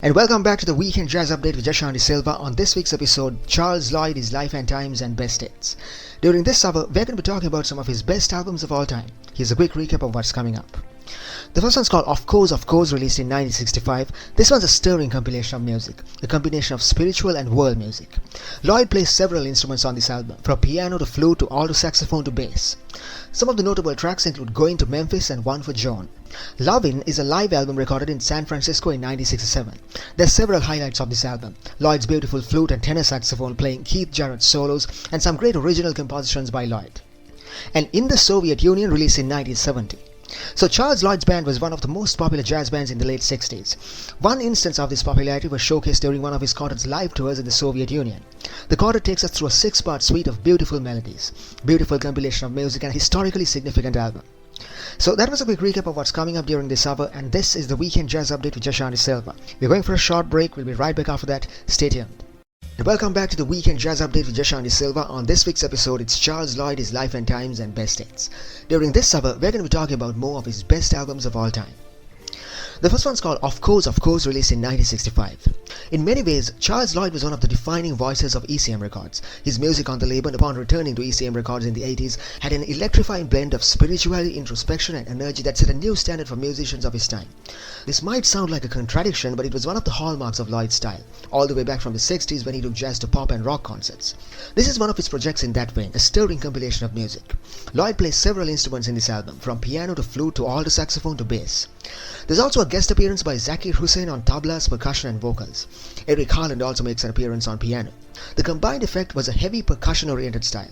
And welcome back to the Weekend Jazz Update with Jashanti Silva. On this week's episode, Charles Lloyd, his life and times and best hits. During this hour, we're going to be talking about some of his best albums of all time. Here's a quick recap of what's coming up. The first one's called Of Course, released in 1965. This one's a stirring compilation of music, a combination of spiritual and world music. Lloyd plays several instruments on this album, from piano to flute to alto saxophone to bass. Some of the notable tracks include Going to Memphis and One for Joan. Lovin' is a live album recorded in San Francisco in 1967. There's several highlights of this album: Lloyd's beautiful flute and tenor saxophone playing, Keith Jarrett's solos, and some great original compositions by Lloyd. And In the Soviet Union, released in 1970. So Charles Lloyd's band was one of the most popular jazz bands in the late 60s. One instance of this popularity was showcased during one of his quartet's live tours in the Soviet Union. The quartet takes us through a 6-part suite of beautiful melodies, beautiful compilation of music, and a historically significant album. So that was a quick recap of what's coming up during this hour, and this is the Weekend Jazz Update with Jashanti Silva. We're going for a short break. We'll be right back after that. Stay tuned. And welcome back to the Weekend Jazz Update with Jashanti Silva. On this week's episode, it's Charles Lloyd, his life and times and best hits. During this hour, we're going to be talking about more of his best albums of all time. The first one's called Of Course, released in 1965. In many ways, Charles Lloyd was one of the defining voices of ECM Records. His music on the label, upon returning to ECM Records in the 80s, had an electrifying blend of spirituality, introspection, and energy that set a new standard for musicians of his time. This might sound like a contradiction, but it was one of the hallmarks of Lloyd's style, all the way back from the 60s when he took jazz to pop and rock concerts. This is one of his projects in that vein, a stirring compilation of music. Lloyd plays several instruments in this album, from piano to flute to alto saxophone to bass. There's also a guest appearance by Zakir Hussain on tablas, percussion and vocals. Eric Harland also makes an appearance on piano. The combined effect was a heavy percussion-oriented style.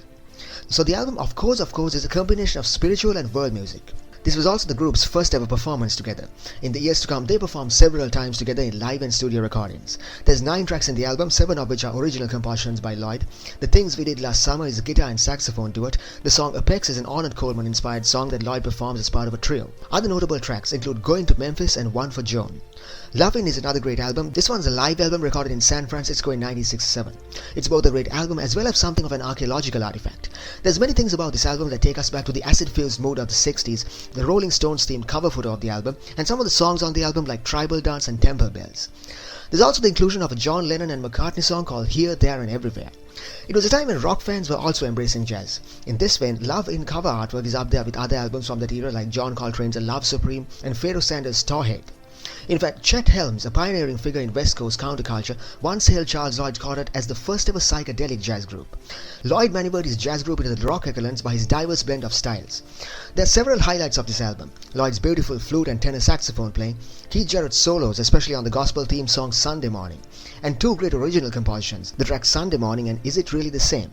So the album Of Course, is a combination of spiritual and world music. This was also the group's first ever performance together. In the years to come, they performed several times together in live and studio recordings. There's 9 tracks in the album, 7 of which are original compositions by Lloyd. The Things We Did Last Summer is a guitar and saxophone duet. The song Apex is an Ornette Coleman inspired song that Lloyd performs as part of a trio. Other notable tracks include Going to Memphis and One for Joan. Lovin' is another great album. This one's a live album recorded in San Francisco in 1967. It's both a great album as well as something of an archaeological artifact. There's many things about this album that take us back to the acid-fused mood of the 60s, the Rolling Stones themed cover photo of the album, and some of the songs on the album like Tribal Dance and Temple Bells. There's also the inclusion of a John Lennon and McCartney song called Here, There and Everywhere. It was a time when rock fans were also embracing jazz. In this vein, Love in cover artwork is up there with other albums from that era like John Coltrane's A Love Supreme and Pharoah Sanders' Tawhead. In fact, Chet Helms, a pioneering figure in West Coast counterculture, once hailed Charles Lloyd's quartet as the first ever psychedelic jazz group. Lloyd maneuvered his jazz group into the rock echelons by his diverse blend of styles. There are several highlights of this album: Lloyd's beautiful flute and tenor saxophone playing, Keith Jarrett's solos, especially on the gospel theme song Sunday Morning, and 2 great original compositions, the tracks Sunday Morning and Is It Really the Same.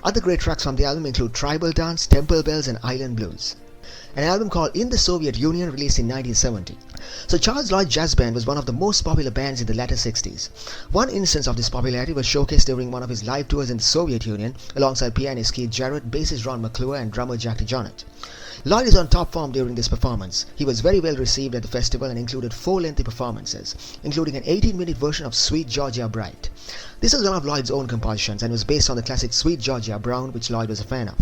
Other great tracks from the album include Tribal Dance, Temple Bells and Island Blues. An album called In the Soviet Union, released in 1970. So Charles Lloyd Jazz Band was one of the most popular bands in the latter 60s. One instance of this popularity was showcased during one of his live tours in the Soviet Union, alongside pianist Keith Jarrett, bassist Ron McClure and drummer Jackie Johnett. Lloyd is on top form during this performance. He was very well received at the festival and included 4 lengthy performances, including an 18-minute version of Sweet Georgia Bright. This was one of Lloyd's own compositions and was based on the classic Sweet Georgia Brown, which Lloyd was a fan of.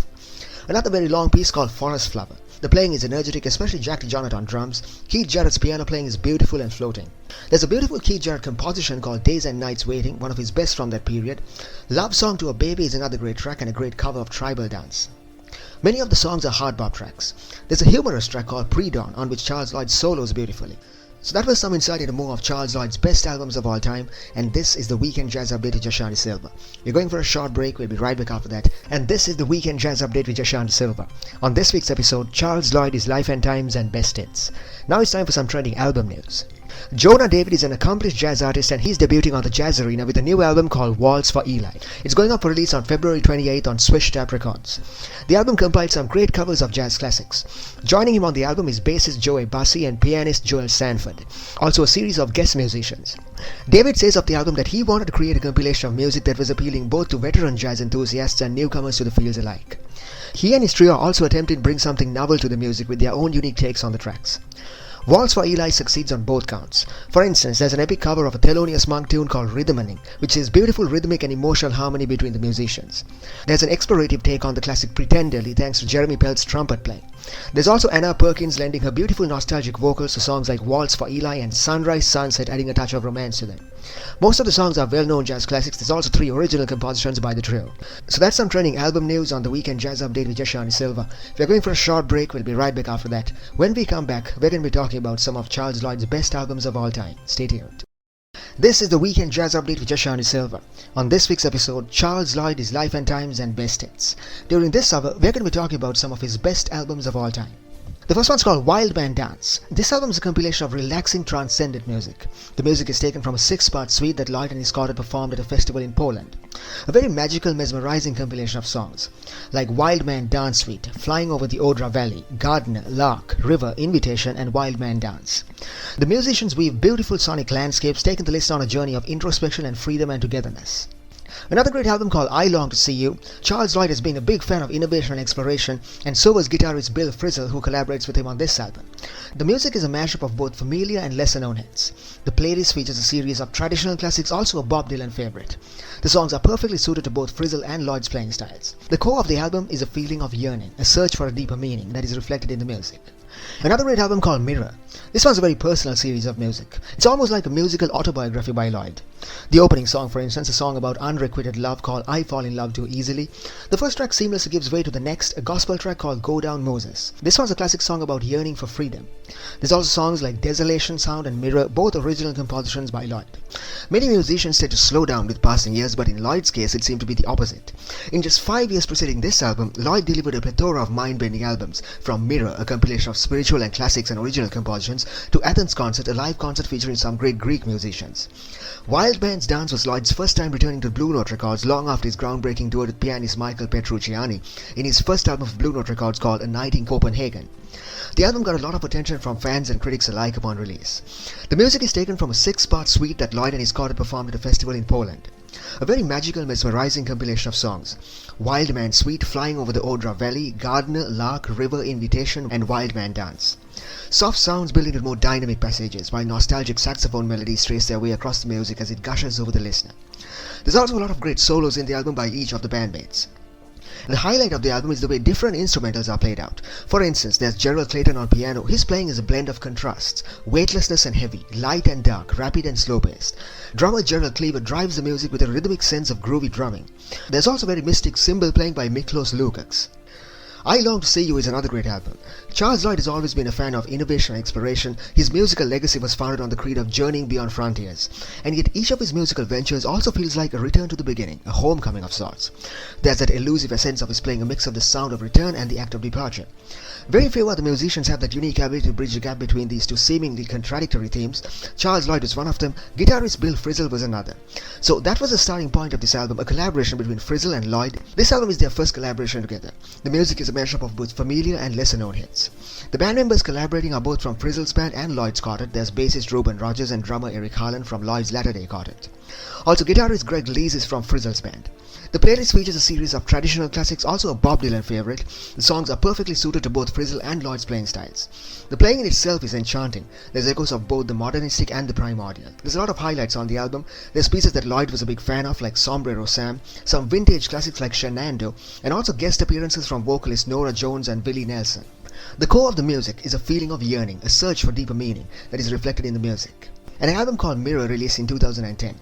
Another very long piece called Forest Flower. The playing is energetic, especially Jackie Johnett on drums. Keith Jarrett's piano playing is beautiful and floating. There's a beautiful Keith Jarrett composition called Days and Nights Waiting, one of his best from that period. Love Song to a Baby is another great track and a great cover of Tribal Dance. Many of the songs are hard bop tracks. There's a humorous track called Pre-Dawn, on which Charles Lloyd solos beautifully. So that was some insight into more of Charles Lloyd's best albums of all time, and this is the Weekend Jazz Update with Jashanti Silva. We're going for a short break, we'll be right back after that, and this is the Weekend Jazz Update with Jashanti Silva. On this week's episode, Charles Lloyd, his life and times and best hits. Now it's time for some trending album news. Jonah David is an accomplished jazz artist and he's debuting on the Jazz Arena with a new album called Waltz for Eli. It's going up for release on February 28th on Swish Tap Records. The album compiled some great covers of jazz classics. Joining him on the album is bassist Joey Bassi and pianist Joel Sanford, also a series of guest musicians. David says of the album that he wanted to create a compilation of music that was appealing both to veteran jazz enthusiasts and newcomers to the fields alike. He and his trio also attempted to bring something novel to the music with their own unique takes on the tracks. Waltz for Eli succeeds on both counts. For instance, there's an epic cover of a Thelonious Monk tune called Rhythmaning, which is beautiful rhythmic and emotional harmony between the musicians. There's an explorative take on the classic Pretenderly thanks to Jeremy Pell's trumpet playing. There's also Anna Perkins lending her beautiful nostalgic vocals to songs like Waltz for Eli and Sunrise Sunset, adding a touch of romance to them. Most of the songs are well-known jazz classics. There's also 3 original compositions by the trio. So that's some trending album news on the Weekend Jazz Update with Jashani Silva. We're going for a short break. We'll be right back after that. When we come back, we're going to be talking about some of Charles Lloyd's best albums of all time. Stay tuned. This is the Weekend Jazz Update with Jashani Silva. On this week's episode, Charles Lloyd, his life and times and best hits. During this hour, we're going to be talking about some of his best albums of all time. The first one's called Wild Man Dance. This album is a compilation of relaxing, transcendent music. The music is taken from a 6-part suite that Lloyd and his quartet performed at a festival in Poland. A very magical, mesmerizing compilation of songs like Wild Man Dance Suite, Flying Over the Odra Valley, Gardener, Lark, River, Invitation, and Wild Man Dance. The musicians weave beautiful sonic landscapes, taking the listener on a journey of introspection and freedom and togetherness. Another great album called I Long to See You. Charles Lloyd has been a big fan of innovation and exploration, and so was guitarist Bill Frisell, who collaborates with him on this album. The music is a mashup of both familiar and lesser-known hits. The playlist features a series of traditional classics, also a Bob Dylan favorite. The songs are perfectly suited to both Frisell and Lloyd's playing styles. The core of the album is a feeling of yearning, a search for a deeper meaning that is reflected in the music. Another great album called Mirror. This one's a very personal series of music. It's almost like a musical autobiography by Lloyd. The opening song, for instance, a song about unrequited love called I Fall in Love Too Easily. The first track seamlessly gives way to the next, a gospel track called Go Down Moses. This one's a classic song about yearning for freedom. There's also songs like Desolation Sound and Mirror, both original compositions by Lloyd. Many musicians tend to slow down with passing years, but in Lloyd's case it seemed to be the opposite. In just 5 years preceding this album, Lloyd delivered a plethora of mind-bending albums, from Mirror, a compilation of spiritual and classics and original compositions, to Athens Concert, a live concert featuring some great Greek musicians. Wild Man's Dance was Lloyd's first time returning to Blue Note Records long after his groundbreaking duet with pianist Michael Petrucciani in his first album of Blue Note Records called A Night in Copenhagen. The album got a lot of attention from fans and critics alike upon release. The music is taken from a 6-part suite that Lloyd and his quartet performed at a festival in Poland. A very magical, mesmerizing compilation of songs. Wild Man Suite, Flying Over the Odra Valley, Gardener, Lark, River, Invitation, and Wild Man Dance. Soft sounds build into more dynamic passages, while nostalgic saxophone melodies trace their way across the music as it gushes over the listener. There's also a lot of great solos in the album by each of the bandmates. The highlight of the album is the way different instrumentals are played out. For instance, there's Gerald Clayton on piano. His playing is a blend of contrasts, weightlessness and heavy, light and dark, rapid and slow-paced. Drummer Gerald Cleaver drives the music with a rhythmic sense of groovy drumming. There's also very mystic cymbal playing by Miklos Lukács. I Long to See You is another great album. Charles Lloyd has always been a fan of innovation and exploration. His musical legacy was founded on the creed of journeying beyond frontiers. And yet each of his musical ventures also feels like a return to the beginning, a homecoming of sorts. There's that elusive essence of his playing, a mix of the sound of return and the act of departure. Very few other musicians have that unique ability to bridge the gap between these two seemingly contradictory themes. Charles Lloyd was one of them, guitarist Bill Frisell was another. So that was the starting point of this album, a collaboration between Frisell and Lloyd. This album is their first collaboration together. The music is a mashup of both familiar and lesser-known hits. The band members collaborating are both from Frisell's band and Lloyd's quartet. There's bassist Ruben Rogers and drummer Eric Harlan from Lloyd's latter-day quartet. Also, guitarist Greg Lees is from Frisell's band. The playlist features a series of traditional classics, also a Bob Dylan favorite. The songs are perfectly suited to both Frisell and Lloyd's playing styles. The playing in itself is enchanting. There's echoes of both the modernistic and the primordial. There's a lot of highlights on the album. There's pieces that Lloyd was a big fan of, like Sombrero Sam, some vintage classics like Shenandoah, and also guest appearances from vocalists Nora Jones and Willie Nelson. The core of the music is a feeling of yearning, a search for deeper meaning that is reflected in the music. An album called Mirror released in 2010.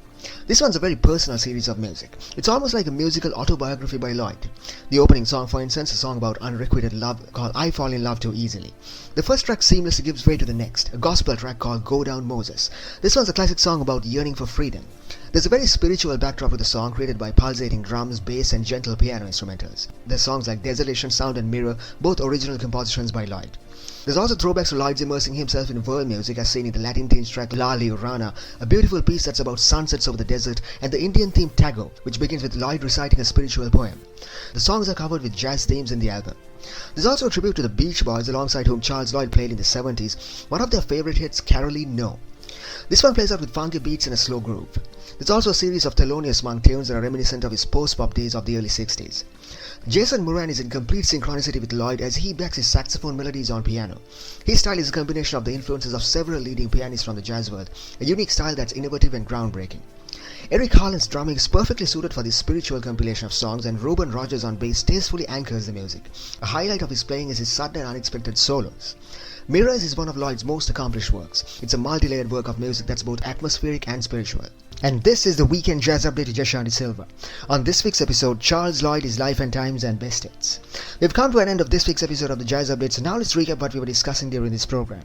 This one's a very personal series of music. It's almost like a musical autobiography by Lloyd. The opening song, for instance, a song about unrequited love called I Fall in Love Too Easily. The first track seamlessly gives way to the next, a gospel track called Go Down Moses. This one's a classic song about yearning for freedom. There's a very spiritual backdrop to the song, created by pulsating drums, bass and gentle piano instrumentals. There's songs like Desolation Sound and Mirror, both original compositions by Lloyd. There's also throwbacks to Lloyd's immersing himself in world music, as seen in the Latin themed track La Liorana, a beautiful piece that's about sunsets over the desert, and the Indian theme Tago, which begins with Lloyd reciting a spiritual poem. The songs are covered with jazz themes in the album. There's also a tribute to the Beach Boys, alongside whom Charles Lloyd played in the 70s, one of their favorite hits, Caroline No. This one plays out with funky beats and a slow groove. There's also a series of Thelonious Monk tunes that are reminiscent of his post-pop days of the early 60s. Jason Moran is in complete synchronicity with Lloyd as he backs his saxophone melodies on piano. His style is a combination of the influences of several leading pianists from the jazz world, a unique style that's innovative and groundbreaking. Eric Harland's drumming is perfectly suited for this spiritual compilation of songs, and Robin Rogers on bass tastefully anchors the music. A highlight of his playing is his sudden and unexpected solos. Mirrors is one of Lloyd's most accomplished works. It's a multi-layered work of music that's both atmospheric and spiritual. And this is the Weekend Jazz Update with Jashanti Silva. On this week's episode, Charles Lloyd, His Life and Times and Best Hits. We've come to an end of this week's episode of the Jazz Update, so now let's recap what we were discussing during this program.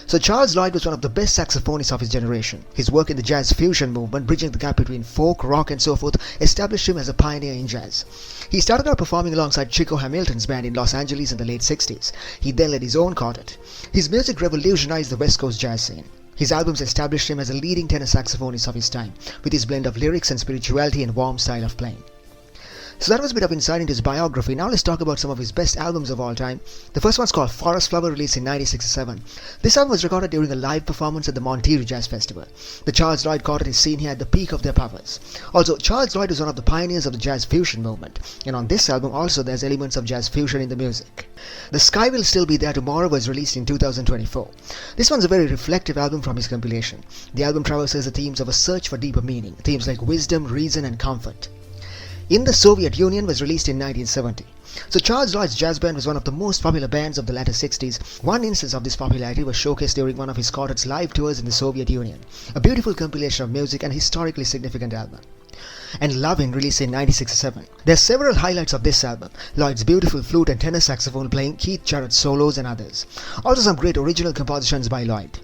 So Charles Lloyd was one of the best saxophonists of his generation. His work in the jazz fusion movement, bridging the gap between folk, rock and so forth, established him as a pioneer in jazz. He started out performing alongside Chico Hamilton's band in Los Angeles in the late 60s. He then led his own quartet. His music revolutionized the West Coast jazz scene. His albums established him as a leading tenor saxophonist of his time, with his blend of lyrics and spirituality and warm style of playing. So that was a bit of insight into his biography. Now let's talk about some of his best albums of all time. The first one's called Forest Flower, released in 1967. This album was recorded during a live performance at the Monterey Jazz Festival. The Charles Lloyd Quartet is seen here at the peak of their powers. Also, Charles Lloyd was one of the pioneers of the jazz fusion movement, and on this album also there's elements of jazz fusion in the music. The Sky Will Still Be There Tomorrow was released in 2024. This one's a very reflective album from his compilation. The album traverses the themes of a search for deeper meaning, themes like wisdom, reason and comfort. In the Soviet Union was released in 1970. So Charles Lloyd's jazz band was one of the most popular bands of the latter 60s. One instance of this popularity was showcased during one of his quartet's live tours in the Soviet Union. A beautiful compilation of music and historically significant album. And Lovin', released in 1967. There are several highlights of this album: Lloyd's beautiful flute and tenor saxophone playing, Keith Jarrett's solos and others. Also some great original compositions by Lloyd.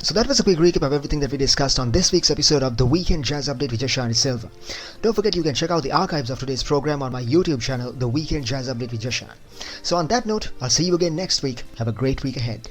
So that was a quick recap of everything that we discussed on this week's episode of the Weekend Jazz Update with Jashanti Silva. Don't forget you can check out the archives of today's program on my YouTube channel, The Weekend Jazz Update with Jashan. So on that note, I'll see you again next week. Have a great week ahead.